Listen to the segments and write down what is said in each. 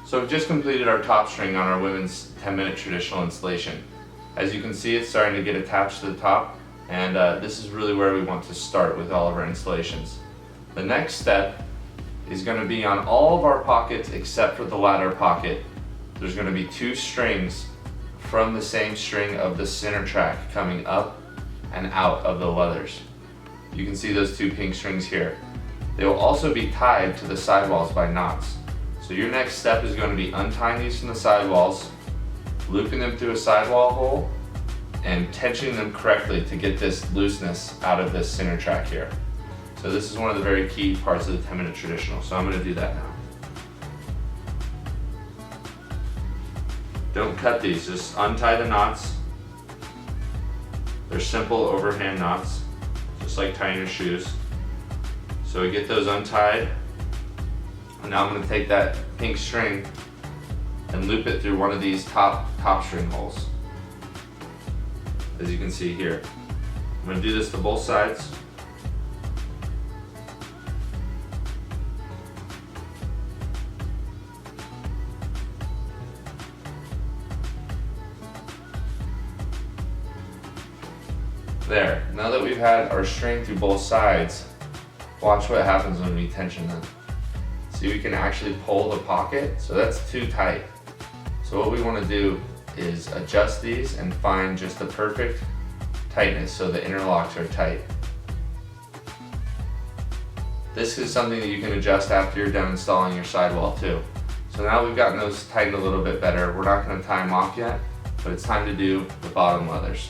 So we've just completed our top string on our women's 10-minute traditional installation. As you can see, it's starting to get attached to the top, and this is really where we want to start with all of our installations. The next step is going to be on all of our pockets except for the ladder pocket. There's going to be 2 strings from the same string of the center track coming up and out of the leathers. You can see those 2 pink strings here. They will also be tied to the sidewalls by knots. So your next step is going to be untying these from the sidewalls, looping them through a sidewall hole, and tensioning them correctly to get this looseness out of this center track here. So this is one of the very key parts of the 10-minute traditional. So I'm going to do that now. Don't cut these, just untie the knots. They're simple overhand knots, just like tying your shoes. So we get those untied. And now I'm going to take that pink string and loop it through one of these top string holes, as you can see here. I'm going to do this to both sides. There, now that we've had our string through both sides, watch what happens when we tension them. See, we can actually pull the pocket, so that's too tight. So what we want to do is adjust these and find just the perfect tightness so the interlocks are tight. This is something that you can adjust after you're done installing your sidewall too. So now we've gotten those tightened a little bit better. We're not going to tie them off yet, but it's time to do the bottom leathers.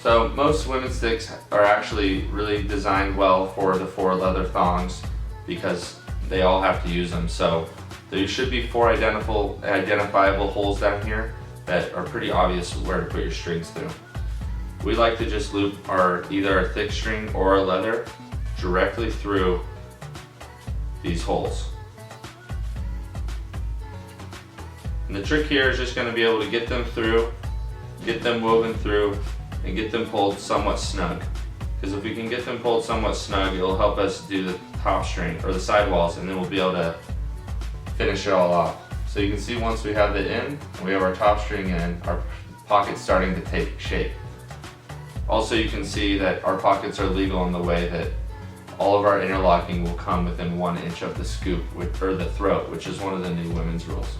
So most women's sticks are actually really designed well for the 4 leather thongs because they all have to use them. So there should be 4 identifiable holes down here that are pretty obvious where to put your strings through. We like to just loop either our thick string or our leather directly through these holes. And the trick here is just going to be able to get them through, get them woven through, and get them pulled somewhat snug. Because if we can get them pulled somewhat snug, it'll help us do the top string or the sidewalls, and then we'll be able to finish it all off. So you can see once we have it in, we have our top string in, our pocket's starting to take shape. Also, you can see that our pockets are legal in the way that all of our interlocking will come within 1 inch of the scoop or the throat, which is one of the new women's rules.